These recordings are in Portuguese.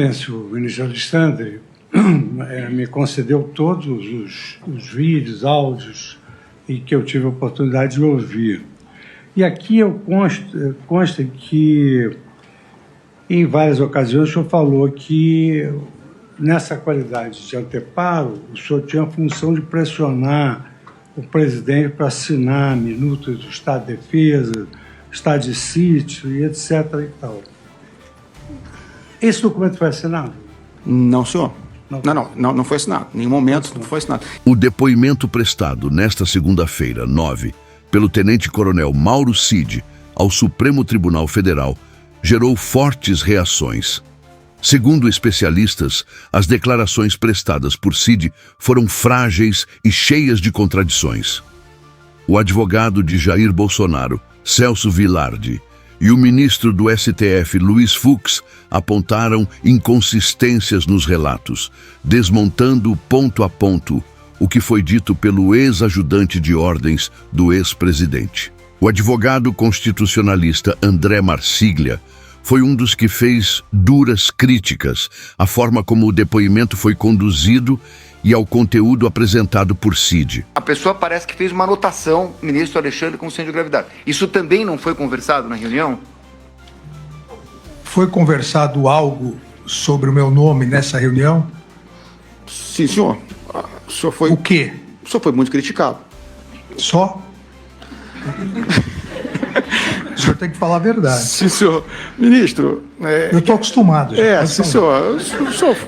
O ministro Alexandre me concedeu todos os vídeos, áudios e que eu tive a oportunidade de ouvir. E aqui consta que, em várias ocasiões, o senhor falou que, nessa qualidade de anteparo, o senhor tinha a função de pressionar o presidente para assinar minutas do Estado de Defesa, Estado de Sítio e etc. e tal. Esse documento foi assinado? Não, senhor. Não foi assinado. Em nenhum momento não foi assinado. O depoimento prestado nesta segunda-feira, 9, pelo tenente-coronel Mauro Cid ao Supremo Tribunal Federal gerou fortes reações. Segundo especialistas, as declarações prestadas por Cid foram frágeis e cheias de contradições. O advogado de Jair Bolsonaro, Celso Vilardi, e o ministro do STF, Luiz Fux, apontaram inconsistências nos relatos, desmontando ponto a ponto o que foi dito pelo ex-ajudante de ordens do ex-presidente. O advogado constitucionalista André Marsiglia foi um dos que fez duras críticas à forma como o depoimento foi conduzido e ao conteúdo apresentado por Cid. A pessoa parece que fez uma anotação, ministro Alexandre, com centro de gravidade. Isso também não foi conversado na reunião? Foi conversado algo sobre o meu nome nessa reunião? Sim, senhor. O senhor foi... O quê? O senhor foi muito criticado. Só? O senhor tem que falar a verdade. Sim, senhor. Ministro... Eu estou acostumado. Sim, senhor.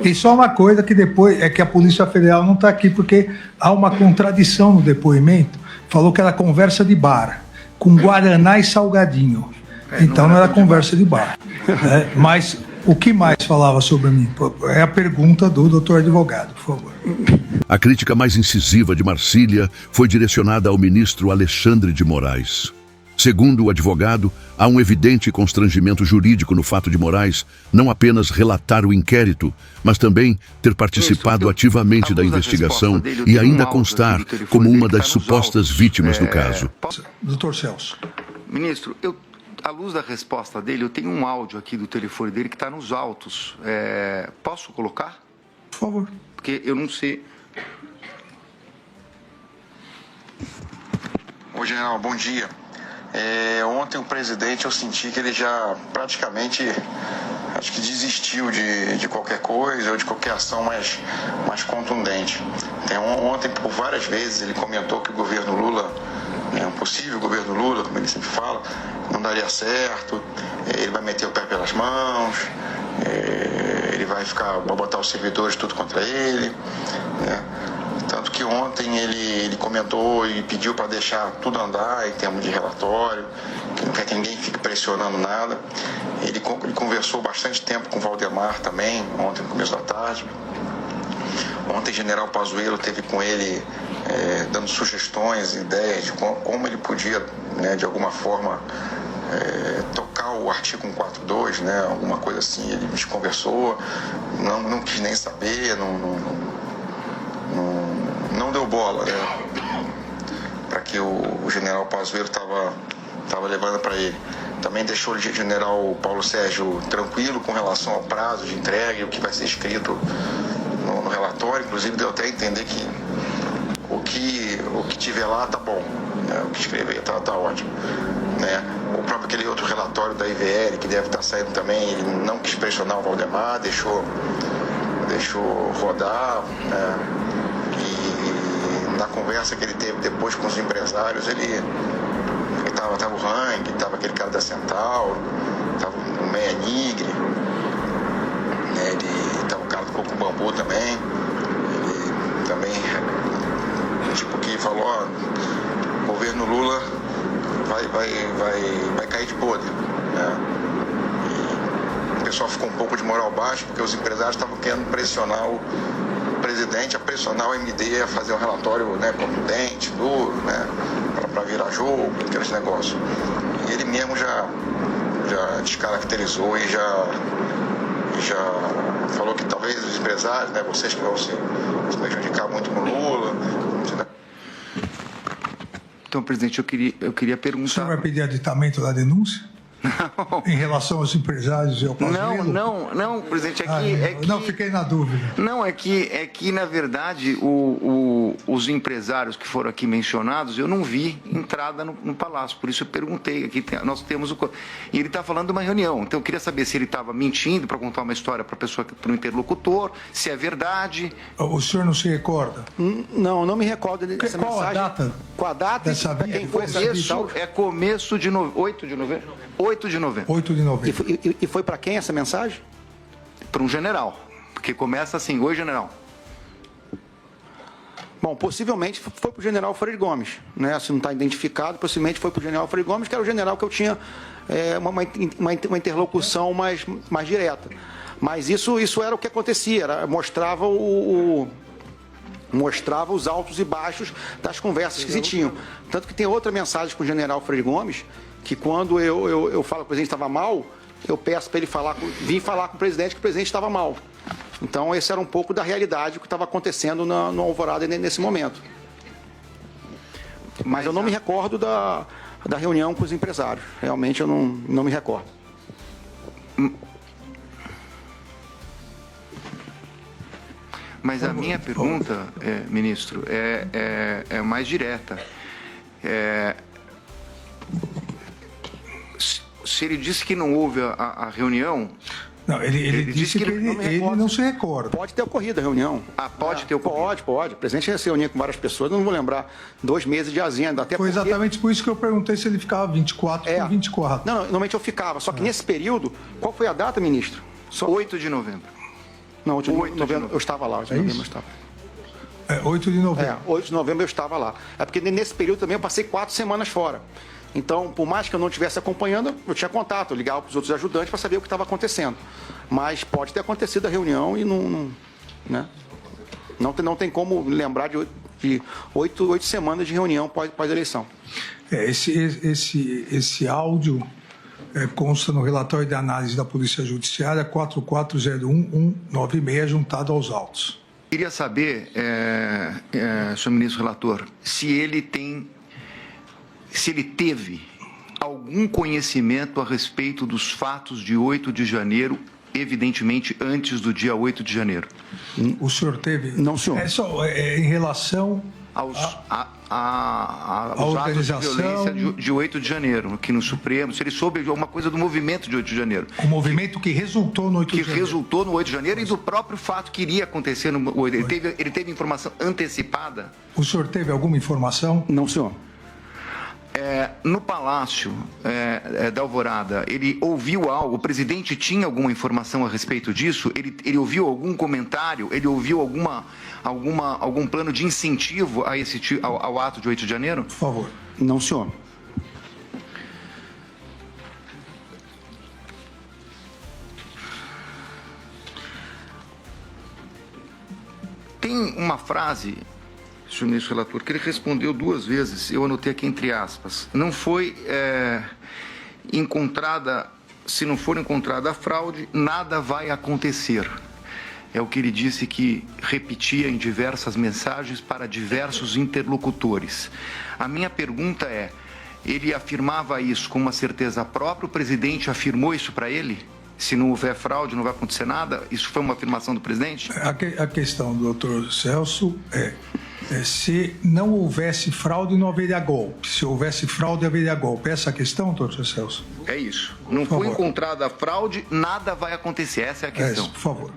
Tem só uma coisa que depois é que a Polícia Federal não está aqui, porque há uma contradição no depoimento. Falou que era conversa de bar, com guaraná e salgadinho. Então não era conversa de bar. Mas o que mais falava sobre mim? É a pergunta do doutor advogado, por favor. A crítica mais incisiva de Marsiglia foi direcionada ao ministro Alexandre de Moraes. Segundo o advogado, há um evidente constrangimento jurídico no fato de Moraes não apenas relatar o inquérito, mas também ter participado ativamente da investigação e ainda constar como uma das supostas vítimas do caso. Doutor Celso. Ministro, à luz da resposta dele, eu tenho um áudio aqui do telefone dele que está nos autos. Posso colocar? Por favor. Porque eu não sei... Ô, general, bom dia. Ontem o presidente, eu senti que ele já praticamente, acho que desistiu de qualquer coisa ou de qualquer ação mais contundente. Ontem, por várias vezes, ele comentou que o governo Lula, um possível governo Lula, como ele sempre fala, não daria certo, ele vai meter o pé pelas mãos, ele vai botar os servidores tudo contra ele, né? Tanto que ontem ele comentou e pediu para deixar tudo andar em termos de relatório, que não quer que ninguém fique pressionando nada. Ele conversou bastante tempo com o Valdemar também, ontem no começo da tarde. Ontem o general Pazuello esteve com ele dando sugestões, ideias de como ele podia, né, de alguma forma, tocar o artigo 142, né, alguma coisa assim. Ele me conversou, não quis nem saber, não deu bola, né, para que o general Pazuello estava levando para ele. Também deixou o general Paulo Sérgio tranquilo com relação ao prazo de entrega e o que vai ser escrito no relatório. Inclusive deu até a entender que o que tiver lá tá bom, né, o que escrever tá ótimo, né. O próprio aquele outro relatório da IVL que deve estar saindo também, ele não quis pressionar o Valdemar, deixou rodar, né. E na conversa que ele teve depois com os empresários, ele tava o Hang, tava aquele cara da Centauro, tava o Meia Nigre, né, ele tava o cara do Coco Bambu também, ele também, tipo, que falou, ó, o governo Lula vai cair de podre, né. E o pessoal ficou um pouco de moral baixa, porque os empresários estavam querendo pressionar o presidente, a pressionar o MD a fazer um relatório, né, contundente, duro, né, para virar jogo, aqueles negócios. E ele mesmo já descaracterizou e já falou que talvez os empresários, né, vocês que vão se prejudicar muito com o Lula. Então, presidente, eu queria perguntar... O senhor vai pedir aditamento da denúncia? Em relação aos empresários e ao Pazuello? Não, presidente, Não, fiquei na dúvida. Não, é que na verdade, os empresários que foram aqui mencionados, eu não vi entrada no Palácio, por isso eu perguntei. Aqui nós temos e ele está falando de uma reunião, então eu queria saber se ele estava mentindo para contar uma história para o interlocutor, se é verdade. O senhor não se recorda? Não me recordo dessa Qual mensagem. a data? Com a data dessa e quem foi essa Começo de 8 de novembro. 8 de novembro. 8 de novembro. E foi para quem essa mensagem? Para um general, porque começa assim: oi, general. Bom, possivelmente foi para o general Freire Gomes, né? Se não está identificado, possivelmente foi para o general Freire Gomes, que era o general que eu tinha uma interlocução mais direta. Mas isso era o que acontecia, mostrava os altos e baixos das conversas que se tinham. Tanto que tem outra mensagem com o general Freire Gomes, que quando eu falo que o presidente estava mal, eu peço para ele vir falar com o presidente que o presidente estava mal. Então, esse era um pouco da realidade que estava acontecendo no Alvorada nesse momento. Mas eu não me recordo da reunião com os empresários. Realmente, eu não me recordo. Mas a minha pergunta, ministro, é mais direta. Se ele disse que não houve a reunião... Não, ele disse que ele não se recorda. Pode ter ocorrido a reunião. Pode ter ocorrido? Pode. O presidente já se reunia com várias pessoas, não vou lembrar, 2 meses de agenda. Até Foi exatamente por isso que eu perguntei se ele ficava 24 por 24. Não, normalmente eu ficava, só que nesse período, qual foi a data, ministro? 8 de novembro. Não, 8 de novembro eu estava lá, 8 de novembro eu estava. 8 de novembro. 8 de novembro eu estava lá. É porque nesse período também eu passei 4 semanas fora. Então, por mais que eu não estivesse acompanhando, eu tinha contato, eu ligava para os outros ajudantes para saber o que estava acontecendo. Mas pode ter acontecido a reunião e não tem como lembrar de 8 semanas de reunião pós-eleição. Esse áudio consta no relatório de análise da Polícia Judiciária 4401196, juntado aos autos. Queria saber, senhor ministro relator, se ele teve algum conhecimento a respeito dos fatos de 8 de janeiro, evidentemente antes do dia 8 de janeiro. O senhor teve? Não, senhor. Em relação aos organização... atos de violência de 8 de janeiro, aqui no Supremo, se ele soube de alguma coisa do movimento de 8 de janeiro. O movimento que resultou no 8 de janeiro. Que resultou no 8 de janeiro e do próprio fato que iria acontecer no 8 de janeiro. Ele teve informação antecipada? O senhor teve alguma informação? Não, senhor. No Palácio da Alvorada, ele ouviu algo? O presidente tinha alguma informação a respeito disso? Ele ouviu algum comentário? Ele ouviu algum plano de incentivo ao ato de 8 de janeiro? Por favor. Não, senhor. Tem uma frase, senhor ministro relator, que ele respondeu 2 vezes, eu anotei aqui entre aspas. Não foi encontrada, se não for encontrada a fraude, nada vai acontecer. É o que ele disse, que repetia em diversas mensagens para diversos interlocutores. A minha pergunta é, ele afirmava isso com uma certeza própria? O presidente afirmou isso para ele? Se não houver fraude, não vai acontecer nada? Isso foi uma afirmação do presidente? A questão do doutor Celso se não houvesse fraude, não haveria golpe. Se houvesse fraude, haveria golpe. Essa é a questão, doutor Celso? É isso. Não foi encontrada a fraude, nada vai acontecer. Essa é a questão. Por favor.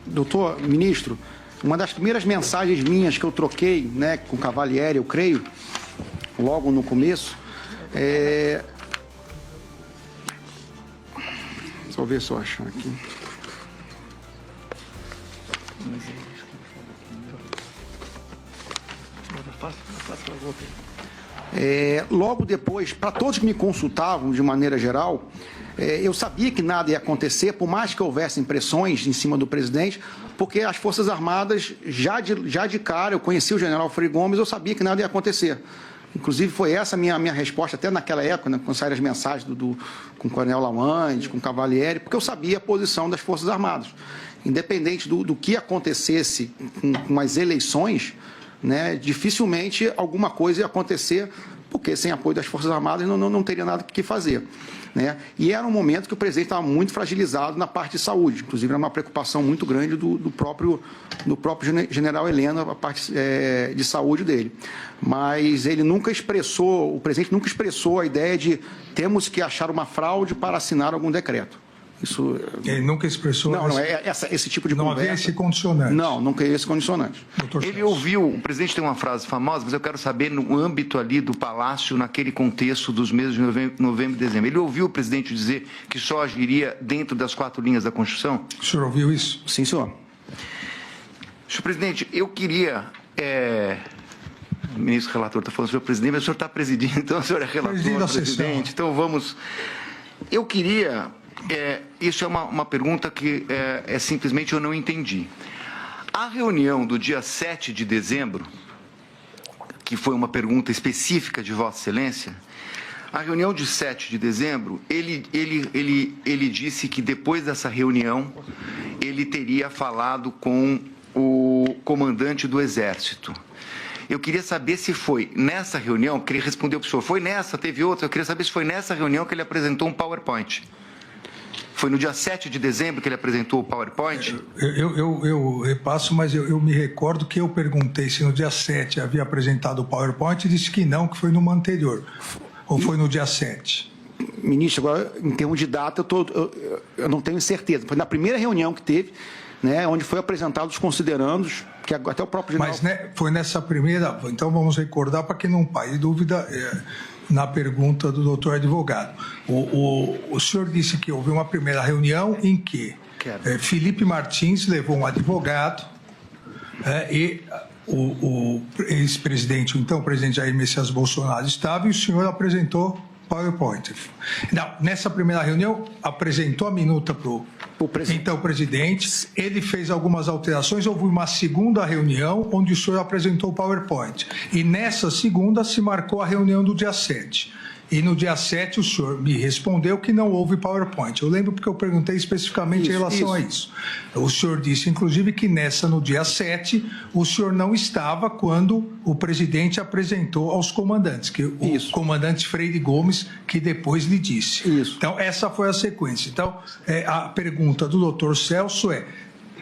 Doutor ministro, uma das primeiras mensagens minhas que eu troquei, né, com o Cavalieri, eu creio, logo no começo, Deixa eu ver se eu acho aqui. Logo depois, para todos que me consultavam de maneira geral, eu sabia que nada ia acontecer, por mais que houvesse pressões em cima do presidente, porque as Forças Armadas, já de cara, eu conheci o general Freire Gomes, eu sabia que nada ia acontecer. Inclusive, foi essa a minha resposta, até naquela época, né, quando saíram as mensagens com o coronel Lawande, com o Cavalieri, porque eu sabia a posição das Forças Armadas. Independente do que acontecesse com as eleições, né, dificilmente alguma coisa ia acontecer porque sem apoio das Forças Armadas não teria nada que fazer. Né? E era um momento que o presidente estava muito fragilizado na parte de saúde, inclusive era uma preocupação muito grande do próprio general Heleno, a parte de saúde dele. Mas ele nunca expressou, o presidente nunca expressou a ideia de temos que achar uma fraude para assinar algum decreto. Isso, ele nunca expressou... esse tipo de não conversa... havia esse condicionante. Não, nunca havia esse condicionante. Ele ouviu, o presidente tem uma frase famosa, mas eu quero saber no âmbito ali do Palácio, naquele contexto dos meses de novembro e dezembro. Ele ouviu o presidente dizer que só agiria dentro das 4 linhas da Constituição? O senhor ouviu isso? Sim, senhor. Senhor presidente, eu queria... O ministro relator está falando, senhor presidente, mas o senhor está presidindo, então o senhor é relator, presidente. Então vamos... Eu queria... isso é uma pergunta que simplesmente eu não entendi. A reunião do dia 7 de dezembro, que foi uma pergunta específica de Vossa Excelência, a reunião de 7 de dezembro, ele disse que depois dessa reunião ele teria falado com o comandante do Exército. Eu queria saber se foi nessa reunião, que ele respondeu para o senhor, foi nessa, teve outra, eu queria saber se foi nessa reunião que ele apresentou um PowerPoint. Foi no dia 7 de dezembro que ele apresentou o PowerPoint? Eu repasso, mas eu me recordo que eu perguntei se no dia 7 havia apresentado o PowerPoint e disse que não, que foi numa anterior. Ou foi no dia 7? Ministro, agora, em termos de data, eu não tenho certeza. Foi na primeira reunião que teve, né, onde foi apresentado os considerandos, que até o próprio general... Mas né, foi nessa primeira... Então vamos recordar para que não paire dúvida... na pergunta do doutor advogado. O senhor disse que houve uma primeira reunião em que Felipe Martins levou um advogado e o ex-presidente, o então presidente Jair Messias Bolsonaro estava e o senhor apresentou PowerPoint. Não, nessa primeira reunião, apresentou a minuta para o então presidente, ele fez algumas alterações, houve uma segunda reunião onde o senhor apresentou o PowerPoint. E nessa segunda se marcou a reunião do dia 7. E no dia 7 o senhor me respondeu que não houve PowerPoint. Eu lembro porque eu perguntei especificamente em relação a isso. O senhor disse, inclusive, que no dia 7, o senhor não estava quando o presidente apresentou aos comandantes, que o comandante Freire Gomes, que depois lhe disse. Isso. Então, essa foi a sequência. Então, a pergunta do doutor Celso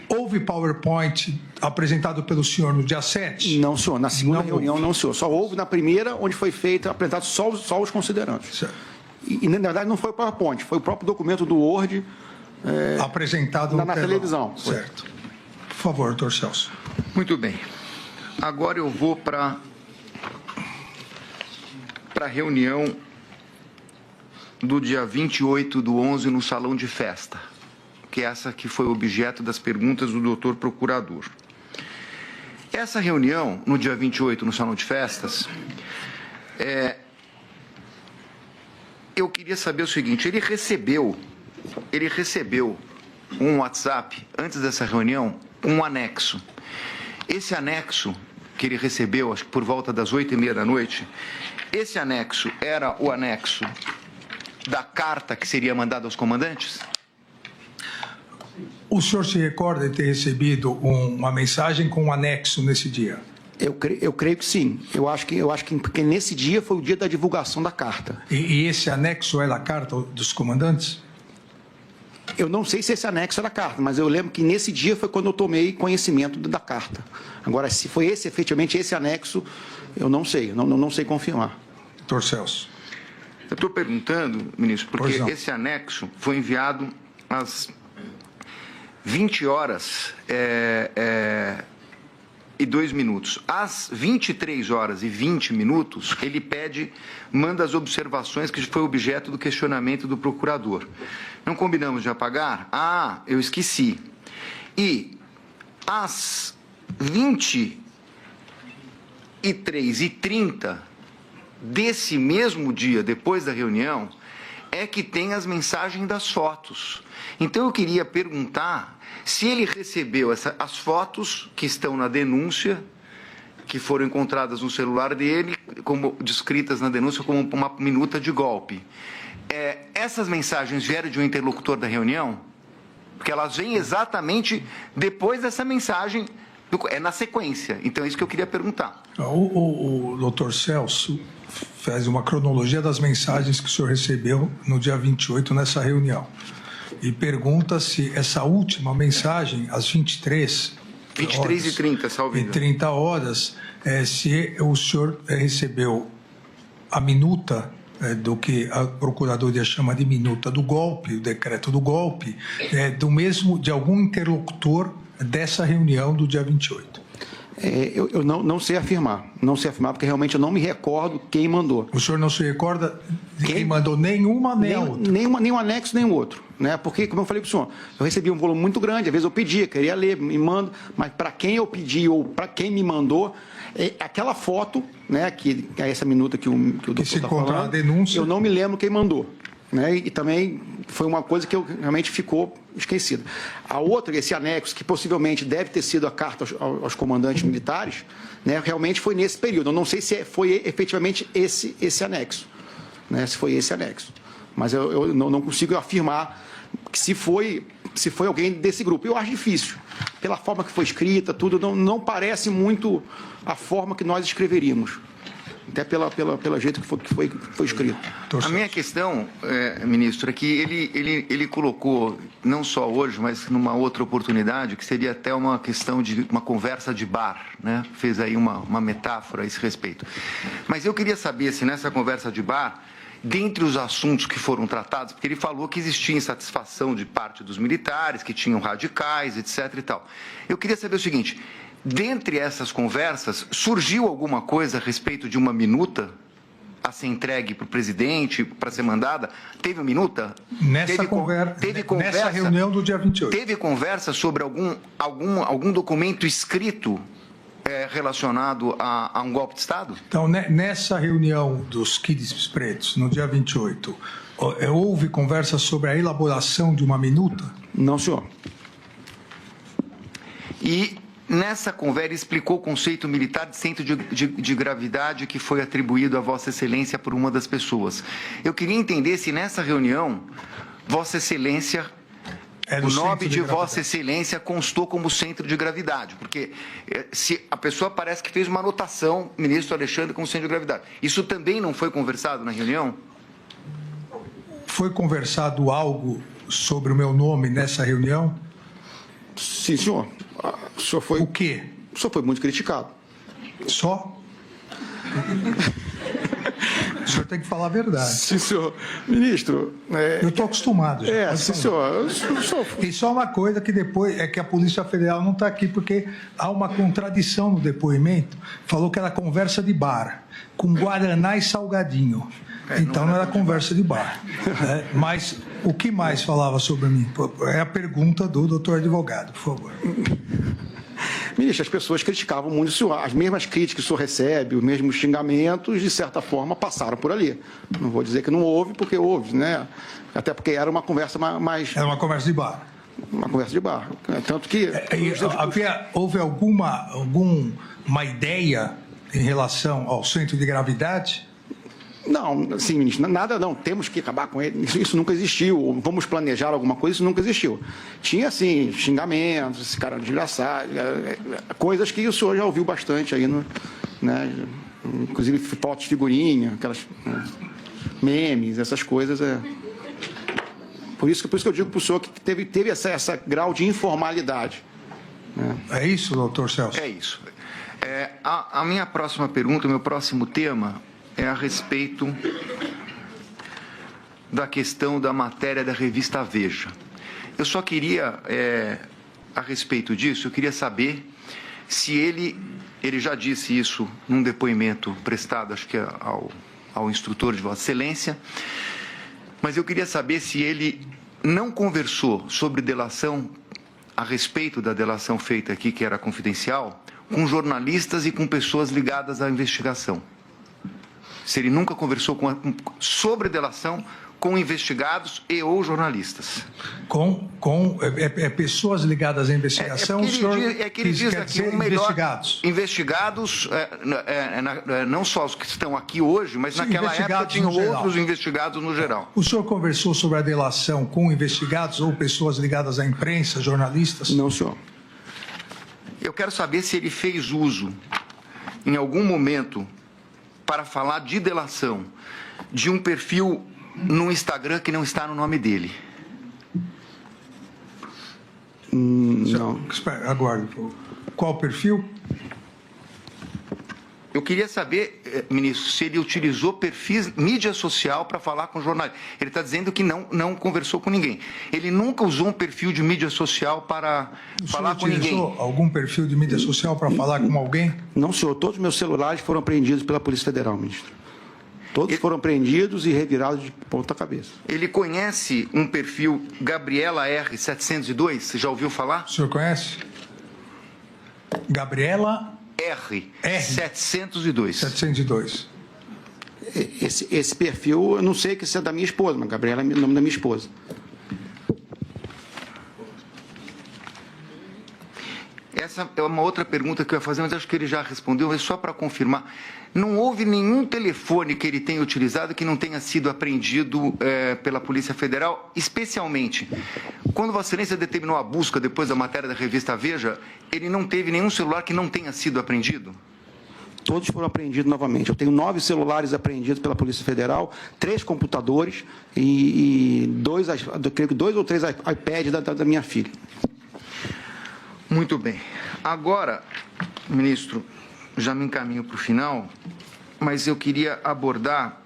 houve PowerPoint apresentado pelo senhor no dia 7? Não, senhor. Na segunda reunião, não, senhor. Só houve na primeira, onde foi apresentado só os considerandos. E, na verdade, não foi o PowerPoint, foi o próprio documento do Word... apresentado na televisão. Certo. Por favor, doutor Celso. Muito bem. Agora eu vou para a reunião do dia 28/11 no Salão de Festa, que é essa que foi objeto das perguntas do doutor procurador. Essa reunião, no dia 28, no Salão de Festas, eu queria saber o seguinte, ele recebeu um WhatsApp, antes dessa reunião, um anexo. Esse anexo que ele recebeu, acho que por volta das 8h30 da noite, esse anexo era o anexo da carta que seria mandada aos comandantes? O senhor se recorda de ter recebido uma mensagem com um anexo nesse dia? Eu creio que sim. Eu acho que porque nesse dia foi o dia da divulgação da carta. E esse anexo era a carta dos comandantes? Eu não sei se esse anexo era a carta, mas eu lembro que nesse dia foi quando eu tomei conhecimento da carta. Agora, se foi efetivamente esse anexo, eu não sei, não sei confirmar. Doutor Celso. Eu estou perguntando, ministro, porque esse anexo foi enviado às 20h02. Às 23h20, ele manda as observações que foi objeto do questionamento do procurador. Não combinamos de apagar? Ah, eu esqueci. E às 23h30 desse mesmo dia, depois da reunião, é que tem as mensagens das fotos. Então eu queria perguntar se ele recebeu as fotos que estão na denúncia, que foram encontradas no celular dele, como descritas na denúncia como uma minuta de golpe. Essas mensagens vieram de um interlocutor da reunião? Porque elas vêm exatamente depois dessa mensagem É na sequência. Então é isso que eu queria perguntar. O doutor Celso faz uma cronologia das mensagens que o senhor recebeu no dia 28 nessa reunião. E pergunta se essa última mensagem, às 23h30, salve. E 30 horas, se o senhor recebeu a minuta do que a Procuradoria chama de minuta do golpe, o decreto do golpe, de algum interlocutor dessa reunião do dia 28. Eu não sei afirmar, porque realmente eu não me recordo quem mandou. O senhor não se recorda de quem mandou nenhuma nem a outra? Nenhum anexo, nem o outro. Né? Porque, como eu falei para o senhor, eu recebi um volume muito grande, às vezes eu pedia, queria ler, me manda, mas para quem eu pedi ou para quem me mandou, aquela foto, né, que é essa minuta que o doutor está falando, a denúncia, eu não me lembro quem mandou. Né? E também foi uma coisa que realmente ficou esquecida. A outra, esse anexo, que possivelmente deve ter sido a carta aos comandantes militares, né, realmente foi nesse período. Eu não sei se foi efetivamente esse anexo, né, se foi esse anexo. Mas eu não consigo afirmar que se foi alguém desse grupo. Eu acho difícil. Pela forma que foi escrita, tudo, não parece muito a forma que nós escreveríamos. Até pelo jeito que foi escrito. A minha questão, ministro, é que ele colocou, não só hoje, mas numa outra oportunidade, que seria até uma questão de uma conversa de bar, né? Fez aí uma metáfora a esse respeito. Mas eu queria saber se nessa conversa de bar, dentre os assuntos que foram tratados, porque ele falou que existia insatisfação de parte dos militares, que tinham radicais, etc. e tal. Eu queria saber o seguinte: dentre essas conversas, surgiu alguma coisa a respeito de uma minuta a ser entregue para o presidente, para ser mandada? Teve uma minuta? Nessa reunião do dia 28. Teve conversa sobre algum documento escrito relacionado a um golpe de Estado? Então, nessa reunião dos Kids Pretos, no dia 28, houve conversa sobre a elaboração de uma minuta? Não, senhor. E nessa conversa explicou o conceito militar de centro de gravidade que foi atribuído a Vossa Excelência por uma das pessoas. Eu queria entender se nessa reunião Vossa Excelência, o nome de Vossa Excelência constou como centro de gravidade, porque se a pessoa parece que fez uma anotação, ministro Alexandre, como centro de gravidade. Isso também não foi conversado na reunião? Foi conversado algo sobre o meu nome nessa reunião? Sim, senhor. O senhor foi... O quê? O senhor foi muito criticado. Só? O senhor tem que falar a verdade. Sim, senhor. Ministro... Eu estou acostumado. Sim, senhor. E só uma coisa que depois é que a Polícia Federal não está aqui, porque há uma contradição no depoimento. Falou que era conversa de bar, com guaraná e salgadinho. Então não era conversa de bar. Mas o que mais falava sobre mim? É a pergunta do doutor advogado, por favor. Ministro, as pessoas criticavam muito o senhor. As mesmas críticas que o senhor recebe, os mesmos xingamentos, de certa forma, passaram por ali. Não vou dizer que não houve, porque houve, né? Até porque era uma conversa mais... Era uma conversa de bar. Uma conversa de bar. Tanto que... Houve alguma ideia em relação ao centro de gravidade? Não, sim, ministro, nada não, temos que acabar com ele, isso nunca existiu, vamos planejar alguma coisa, isso nunca existiu. Tinha, assim, xingamentos, esse cara desgraçado, coisas que o senhor já ouviu bastante aí, né, inclusive fotos, figurinha, aquelas memes, essas coisas, Por isso que eu digo para o senhor que teve essa grau de informalidade. Né? É isso, doutor Celso? É isso. A minha próxima pergunta, o meu próximo tema é a respeito da questão da matéria da revista Veja. Eu só queria, a respeito disso, eu queria saber se ele já disse isso num depoimento prestado, acho que ao instrutor de Vossa Excelência, mas eu queria saber se ele não conversou sobre delação, a respeito da delação feita aqui, que era confidencial, com jornalistas e com pessoas ligadas à investigação. Se ele nunca conversou sobre delação com investigados e ou jornalistas. Com pessoas ligadas à investigação, é que ele diz aqui o melhor... Investigados, não só os que estão aqui hoje, mas naquela época tinham outros investigados no geral. O senhor conversou sobre a delação com investigados ou pessoas ligadas à imprensa, jornalistas? Não, senhor. Eu quero saber se ele fez uso, em algum momento, para falar de delação, de um perfil no Instagram que não está no nome dele. Não. Espera, aguarde, por favor. Qual o perfil? Eu queria saber, ministro, se ele utilizou perfis, mídia social para falar com jornalistas. Ele está dizendo que não conversou com ninguém. Ele nunca usou um perfil de mídia social para falar com ninguém. Utilizou algum perfil de mídia social para falar com alguém? Não, senhor. Todos os meus celulares foram apreendidos pela Polícia Federal, ministro. Todos foram apreendidos e revirados de ponta cabeça. Ele conhece um perfil Gabriela R702? Você já ouviu falar? O senhor conhece? Gabriela R702. 702. Esse perfil, eu não sei que isso é da minha esposa, mas Gabriela é o nome da minha esposa. Essa é uma outra pergunta que eu ia fazer, mas acho que ele já respondeu, é só para confirmar. Não houve nenhum telefone que ele tenha utilizado que não tenha sido apreendido pela Polícia Federal, especialmente quando Vossa Excelência determinou a busca depois da matéria da revista Veja, ele não teve nenhum celular que não tenha sido apreendido? Todos foram apreendidos novamente. Eu tenho 9 celulares apreendidos pela Polícia Federal, 3 computadores e creio que 2 ou 3 iPads da minha filha. Muito bem. Agora, ministro, já me encaminho para o final, mas eu queria abordar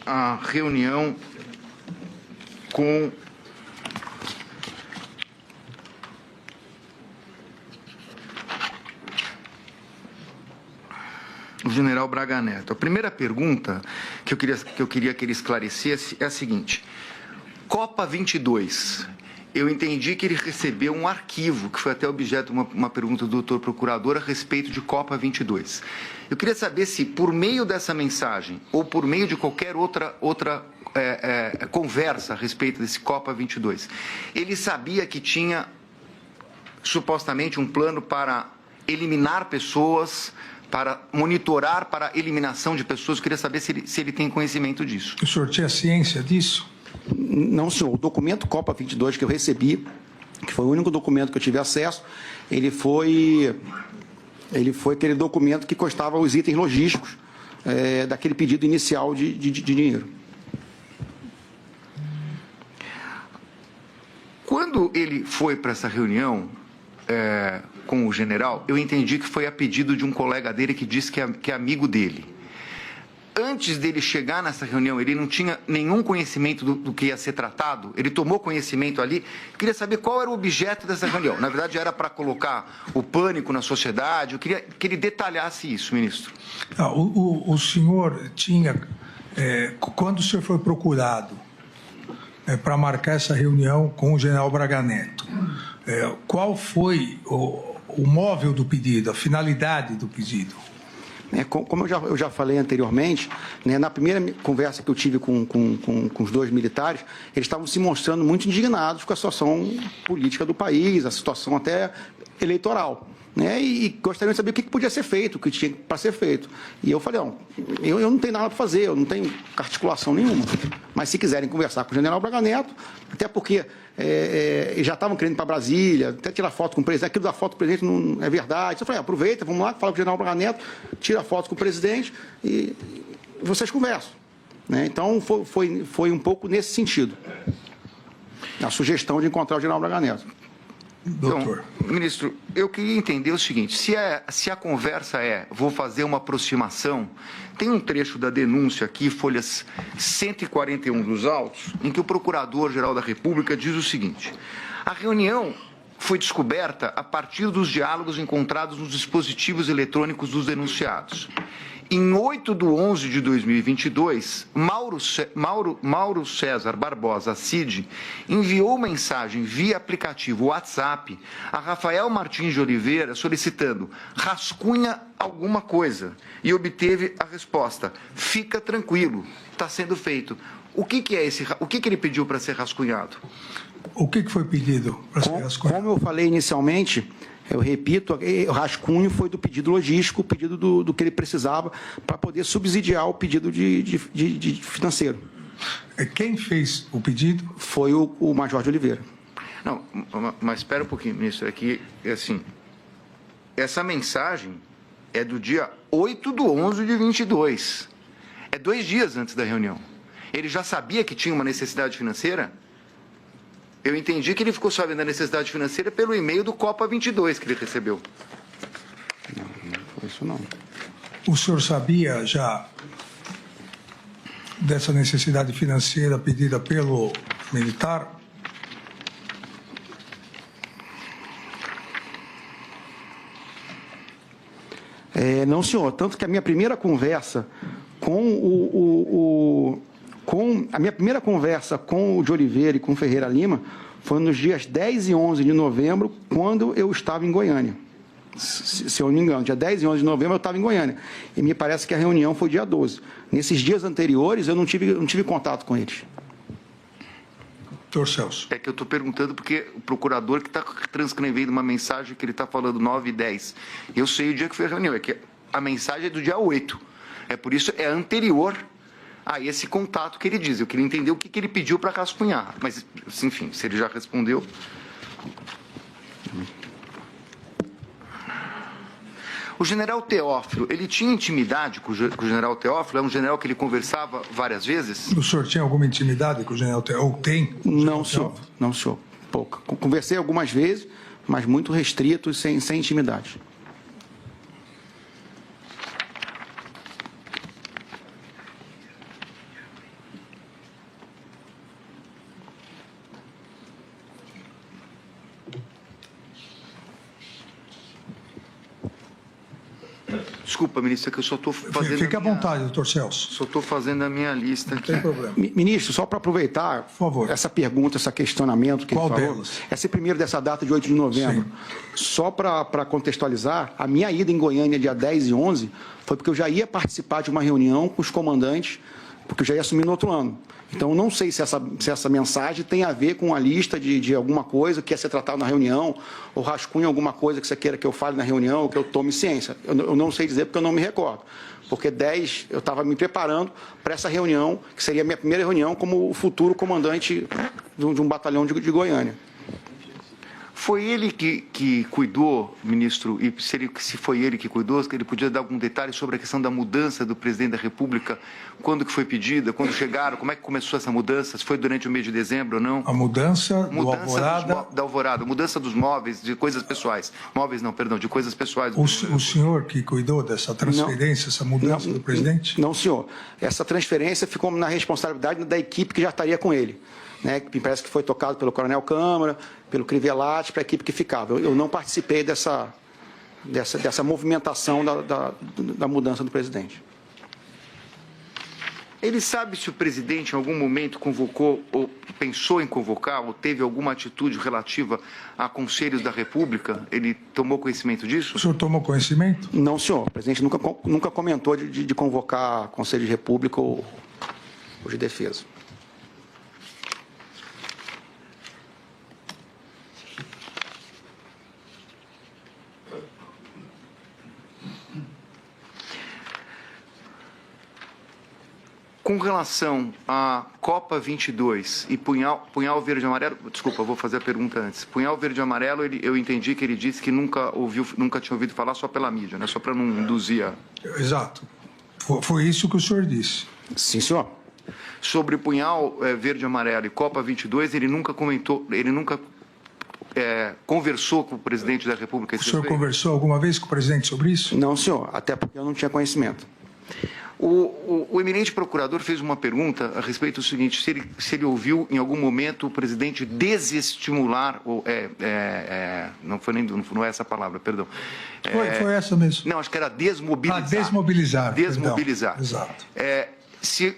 a reunião com o general Braga Neto. A primeira pergunta que eu queria que ele esclarecesse é a seguinte: Copa 22. Eu entendi que ele recebeu um arquivo, que foi até objeto de uma pergunta do doutor procurador a respeito de Copa 22. Eu queria saber se, por meio dessa mensagem, ou por meio de qualquer outra conversa a respeito desse Copa 22, ele sabia que tinha, supostamente, um plano para eliminar pessoas, para monitorar para a eliminação de pessoas. Eu queria saber se ele tem conhecimento disso. O senhor tinha ciência disso? Não, senhor. O documento Copa 22 que eu recebi, que foi o único documento que eu tive acesso, ele foi aquele documento que constava os itens logísticos daquele pedido inicial de dinheiro. Quando ele foi para essa reunião com o general, eu entendi que foi a pedido de um colega dele que disse que é amigo dele. Antes dele chegar nessa reunião, ele não tinha nenhum conhecimento do que ia ser tratado? Ele tomou conhecimento ali? Eu queria saber qual era o objeto dessa reunião. Na verdade, era para colocar o pânico na sociedade. Eu queria que ele detalhasse isso, ministro. O senhor tinha... quando o senhor foi procurado para marcar essa reunião com o general Braga Neto, qual foi o móvel do pedido, a finalidade do pedido? Como eu já falei anteriormente, na primeira conversa que eu tive com os 2 militares, eles estavam se mostrando muito indignados com a situação política do país, a situação até eleitoral. E gostariam de saber o que podia ser feito, o que tinha para ser feito. E eu falei, eu não tenho nada para fazer, eu não tenho articulação nenhuma. Mas se quiserem conversar com o general Braga Neto, até porque já estavam querendo ir para Brasília, até tirar foto com o presidente, aquilo da foto com o presidente não é verdade. Eu falei, aproveita, vamos lá, fala com o general Braga Neto, tira foto com o presidente e vocês conversam. Então, foi um pouco nesse sentido, a sugestão de encontrar o general Braga Neto. Doutor. Então, ministro, eu queria entender o seguinte, se a conversa vou fazer uma aproximação, tem um trecho da denúncia aqui, folhas 141 dos autos, em que o Procurador-Geral da República diz o seguinte: a reunião foi descoberta a partir dos diálogos encontrados nos dispositivos eletrônicos dos denunciados. Em 8/11/2022, Mauro César Barbosa Cid enviou mensagem via aplicativo WhatsApp a Rafael Martins de Oliveira solicitando rascunha alguma coisa e obteve a resposta: fica tranquilo, está sendo feito. O que ele pediu para ser rascunhado? O que foi pedido para ser rascunhado? Como eu falei inicialmente, eu repito, o rascunho foi do pedido logístico, o pedido do que ele precisava para poder subsidiar o pedido de financeiro. Quem fez o pedido? Foi o Major de Oliveira. Não, mas espera um pouquinho, ministro, é que, assim, essa mensagem é do dia 8/11/22. É 2 dias antes da reunião. Ele já sabia que tinha uma necessidade financeira? Eu entendi que ele ficou sabendo da necessidade financeira pelo e-mail do Copa 22 que ele recebeu. Não foi isso não. O senhor sabia já dessa necessidade financeira pedida pelo militar? Não, senhor. Tanto que a minha primeira conversa com a minha primeira conversa com o de Oliveira e com o Ferreira Lima foi nos dias 10 e 11 de novembro, quando eu estava em Goiânia. Se eu não me engano, dia 10 e 11 de novembro eu estava em Goiânia. E me parece que a reunião foi dia 12. Nesses dias anteriores eu não tive contato com eles. Doutor Celso. É que eu estou perguntando porque o procurador que está transcrevendo uma mensagem que ele está falando 9 e 10. Eu sei o dia que foi a reunião, é que a mensagem é do dia 8. É por isso, é anterior a esse contato que ele diz. Eu queria entender o que ele pediu para rascunhar. Mas, enfim, se ele já respondeu... O general Teófilo, ele tinha intimidade com o general Teófilo? É um general que ele conversava várias vezes? O senhor tinha alguma intimidade com o general Teófilo? Ou tem? Não, senhor. Não, senhor. Pouca. Conversei algumas vezes, mas muito restrito e sem intimidade. Desculpa, ministro, é que eu só estou fazendo... Fique à vontade, doutor Celso. Só estou fazendo a minha lista aqui. Não tem problema. Ministro, só para aproveitar por favor, essa pergunta, esse questionamento que qual ele falou. delas? Esse primeiro dessa data de 8 de novembro. Sim. Só para contextualizar, a minha ida em Goiânia dia 10 e 11 foi porque eu já ia participar de uma reunião com os comandantes, porque eu já ia assumir no outro ano. Então, eu não sei se essa mensagem tem a ver com a lista de alguma coisa que ia ser tratada na reunião, ou rascunha alguma coisa que você queira que eu fale na reunião, ou que eu tome ciência. Eu não sei dizer porque eu não me recordo. Porque 10, eu estava me preparando para essa reunião, que seria a minha primeira reunião como o futuro comandante de um batalhão de Goiânia. Foi ele que cuidou, ministro, e se foi ele que cuidou, ele podia dar algum detalhe sobre a questão da mudança do presidente da República, quando que foi pedida, quando chegaram, como é que começou essa mudança, se foi durante o mês de dezembro ou não? A mudança do Alvorada... Da Alvorada, mudança dos móveis, de coisas pessoais. Móveis não, perdão, de coisas pessoais. O senhor que cuidou dessa transferência, essa mudança do presidente? Não, senhor. Essa transferência ficou na responsabilidade da equipe que já estaria com ele. Né, que parece que foi tocado pelo Coronel Câmara, pelo Crivellati, para a equipe que ficava. Eu não participei dessa movimentação da mudança do presidente. Ele sabe se o presidente em algum momento convocou, ou pensou em convocar, ou teve alguma atitude relativa a conselhos da República? Ele tomou conhecimento disso? O senhor tomou conhecimento? Não, senhor. O presidente nunca comentou de convocar Conselho de República ou de Defesa. Com relação à Copa 22 e punhal verde e amarelo, desculpa, vou fazer a pergunta antes. Punhal verde e amarelo, eu entendi que ele disse que nunca tinha ouvido falar só pela mídia, né? Só para não induzir a... Exato. Foi isso que o senhor disse. Sim, senhor. Sobre punhal verde e amarelo e Copa 22, ele nunca comentou, ele nunca conversou com o presidente da República. O senhor conversou alguma vez com o presidente sobre isso? Não, senhor, até porque eu não tinha conhecimento. O eminente procurador fez uma pergunta a respeito do seguinte, se ele ouviu em algum momento o presidente desestimular, não é essa palavra, perdão. Foi essa mesmo. Não, acho que era desmobilizar. Desmobilizar. Desmobilizar. Perdão. Exato. Se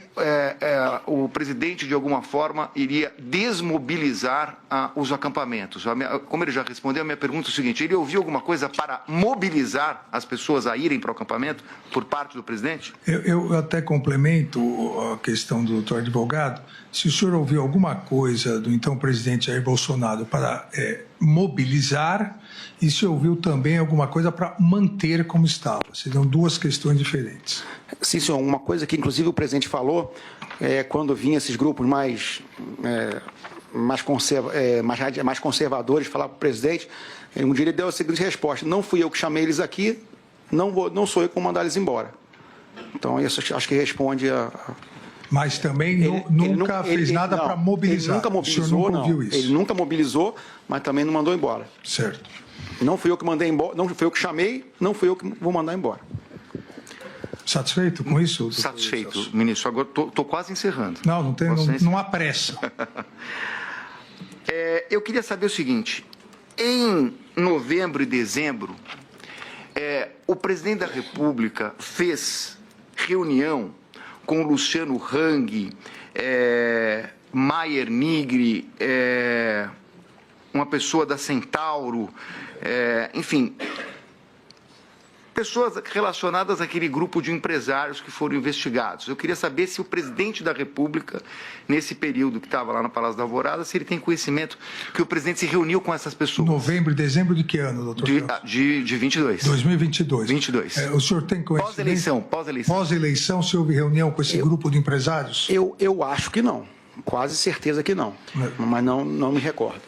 o presidente, de alguma forma, iria desmobilizar os acampamentos. Como ele já respondeu, a minha pergunta é o seguinte, ele ouviu alguma coisa para mobilizar as pessoas a irem para o acampamento por parte do presidente? Eu até complemento a questão do doutor advogado. Se o senhor ouviu alguma coisa do então presidente Jair Bolsonaro para mobilizar, e se ouviu também alguma coisa para manter como estava. Seriam duas questões diferentes. Sim, senhor. Uma coisa que, inclusive, o presidente falou, quando vinha esses grupos mais mais conservadores, falar para o presidente, um dia ele deu a seguinte resposta: não fui eu que chamei eles aqui, não sou eu que vou mandar eles embora. Então, isso acho que responde a... Mas também nunca fez nada para mobilizar. Ele nunca mobilizou, Ele nunca mobilizou, mas também não mandou embora. Certo. Não fui eu que mandei embora, não fui eu que chamei, não fui eu que vou mandar embora. Satisfeito com isso? Satisfeito, ministro. Agora estou quase encerrando. Não há pressa. Eu queria saber o seguinte: em novembro e dezembro, o presidente da República fez reunião com o Luciano Hang, Maier Nigri, uma pessoa da Centauro, enfim, pessoas relacionadas àquele grupo de empresários que foram investigados. Eu queria saber se o presidente da República, nesse período que estava lá no Palácio da Alvorada, se ele tem conhecimento que o presidente se reuniu com essas pessoas. Novembro e dezembro de que ano, doutor? De 22. 2022. 22. O senhor tem conhecimento? Pós-eleição. Pós-eleição, se houve reunião com esse grupo de empresários? Eu acho que não. Quase certeza que não. Mas não me recordo.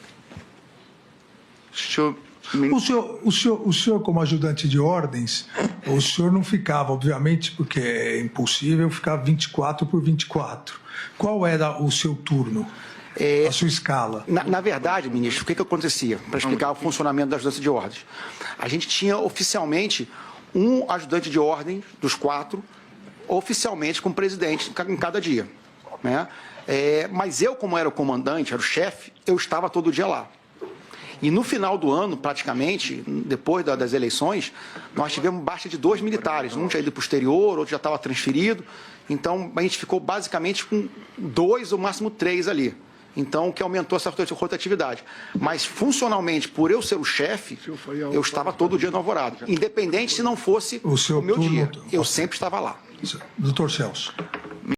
O senhor, como ajudante de ordens, o senhor não ficava, obviamente, porque é impossível ficar 24 por 24. Qual era o seu turno, a sua escala? Na verdade, ministro, o que acontecia? Para explicar o funcionamento da ajudância de ordens. A gente tinha oficialmente um ajudante de ordem dos 4, oficialmente com o presidente em cada dia, né? Mas eu, como era o comandante, era o chefe, eu estava todo dia lá. E no final do ano, praticamente, depois das eleições, nós tivemos baixa de 2 militares. Um tinha ido para o exterior, outro já estava transferido. Então, a gente ficou basicamente com 2 ou máximo 3 ali. Então, o que aumentou essa rotatividade. Mas, funcionalmente, por eu ser o chefe, eu estava todo dia no Alvorada. Independente se não fosse o meu dia. Eu sempre estava lá. Doutor Celso.